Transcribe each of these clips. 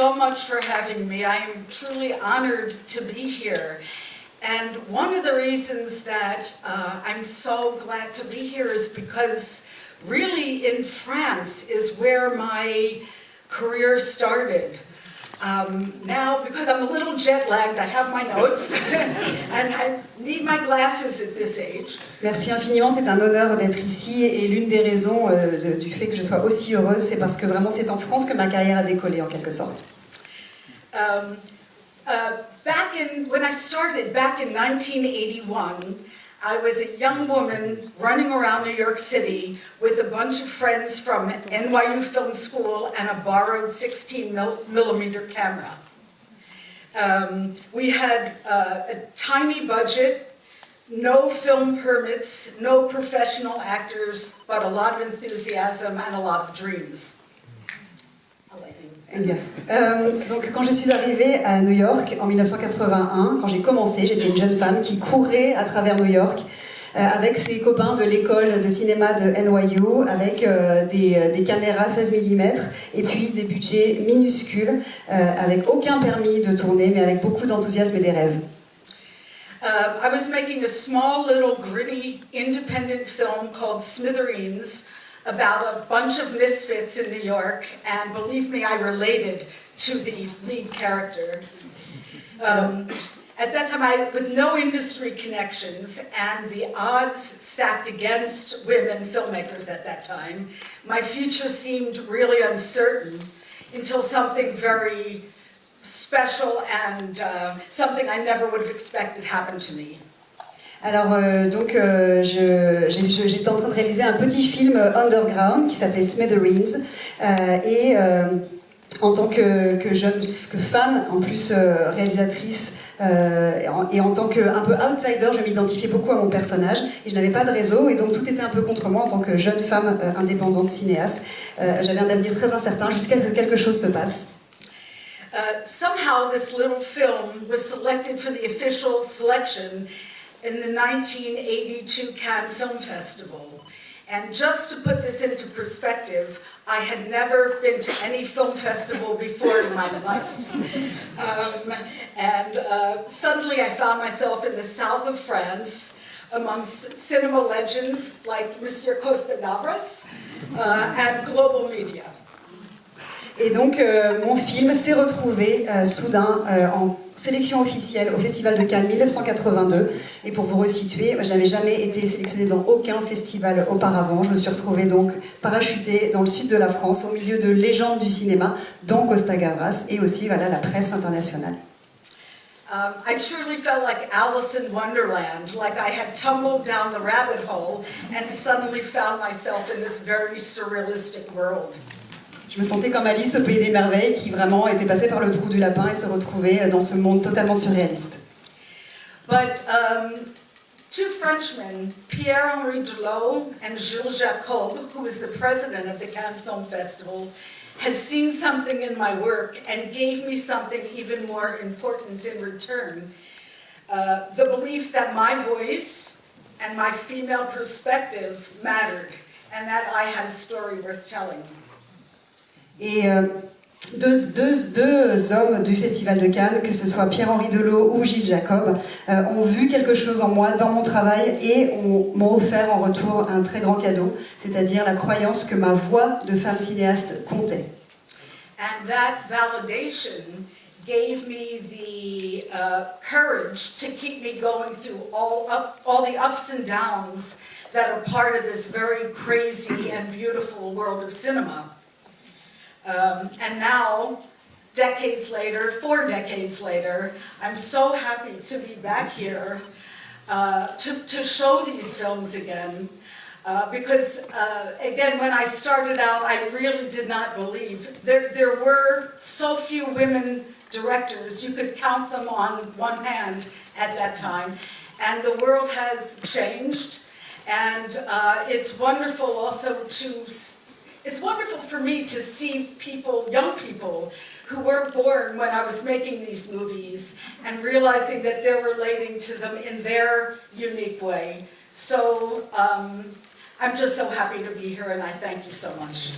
so much for having me. I am truly honored to be here. And one of the reasons that I'm so glad to be here is because really in France is where my career started. Now, because I'm a little jet-lagged, I have my notes, and I need my glasses at this age. Merci infiniment, c'est un honneur d'être ici, et l'une des raisons du fait que je sois aussi heureuse, c'est parce que vraiment c'est en France que ma carrière a décollé en quelque sorte. When I started back in 1981, I was a young woman running around New York City with a bunch of friends from NYU Film School and a borrowed 16mm camera. We had a tiny budget, no film permits, no professional actors, but a lot of enthusiasm and a lot of dreams. Donc quand je suis arrivée à New York en 1981, quand j'ai commencé, j'étais une jeune femme qui courait à travers New York avec ses copains de l'école de cinéma de NYU, avec des caméras 16 mm et puis des budgets minuscules, avec aucun permis de tourner, mais avec beaucoup d'enthousiasme et des rêves. I was making a small little gritty independent film called Smithereens, about a bunch of misfits in New York, and believe me, I related to the lead character. At that time, with no industry connections, and the odds stacked against women filmmakers at that time, my future seemed really uncertain until something very special and something I never would have expected happened to me. Alors, j'étais en train de réaliser un petit film underground qui s'appelait Smithereens, et en tant que femme, en plus réalisatrice, et en tant qu'un peu outsider, je m'identifiais beaucoup à mon personnage, et je n'avais pas de réseau, et donc tout était un peu contre moi en tant que jeune femme indépendante cinéaste. J'avais un avenir très incertain jusqu'à ce que quelque chose se passe. Somehow this little film was selected for the official selection in the 1982 Cannes Film Festival. And just to put this into perspective, I had never been to any film festival before in my life. Suddenly I found myself in the south of France amongst cinema legends like Monsieur Costa Navras and global media. Et donc mon film s'est retrouvé soudain en sélection officielle au Festival de Cannes 1982. Et pour vous resituer, je n'avais jamais été sélectionnée dans aucun festival auparavant. Je me suis retrouvée donc parachutée dans le sud de la France, au milieu de légendes du cinéma, dont Costa Gavras et aussi la presse internationale. I truly felt like Alice in Wonderland, like I had tumbled down the rabbit hole and suddenly found myself in this very surrealistic world. Je me sentais comme Alice au Pays des Merveilles, qui vraiment était passée par le trou du lapin et se retrouvait dans ce monde totalement surréaliste. But two Frenchmen, Pierre-Henri Delot and Gilles Jacob, who was the president of the Cannes Film Festival, had seen something in my work and gave me something even more important in return. The belief that my voice and my female perspective mattered, and that I had a story worth telling. Et deux hommes du Festival de Cannes, que ce soit Pierre-Henri Delot ou Gilles Jacob, ont vu quelque chose en moi, dans mon travail, et m'ont offert en retour un très grand cadeau, c'est-à-dire la croyance que ma voix de femme cinéaste comptait. And that validation gave me the courage to keep me going through all the ups and downs that are part of this very crazy and beautiful world of cinema. And now, 4 decades later, I'm so happy to be back here to show these films again. Because, again, when I started out, I really did not believe. There were so few women directors, you could count them on one hand at that time. And the world has changed. And it's wonderful also it's wonderful for me to see young people who were born when I was making these movies and realizing that they're relating to them in their unique way. So I'm just so happy to be here, and I thank you so much.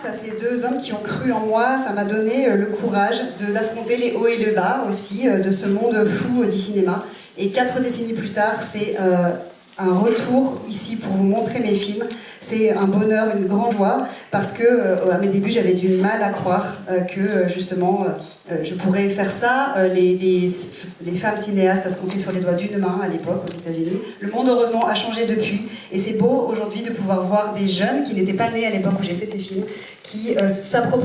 grâce à ces deux hommes qui ont cru en moi, ça m'a donné le courage d'affronter les hauts et les bas aussi de ce monde fou du cinéma. Et 4 décennies plus tard, c'est un retour ici pour vous montrer mes films. C'est un bonheur, une grande joie, parce que à mes débuts, j'avais du mal à croire que justement je pourrais faire ça. Les femmes cinéastes, ça se comptait sur les doigts d'une main à l'époque aux États-Unis. Le monde, heureusement, a changé depuis, et c'est beau aujourd'hui de pouvoir voir des jeunes qui n'étaient pas nés à l'époque où j'ai fait ces films, qui s'approprient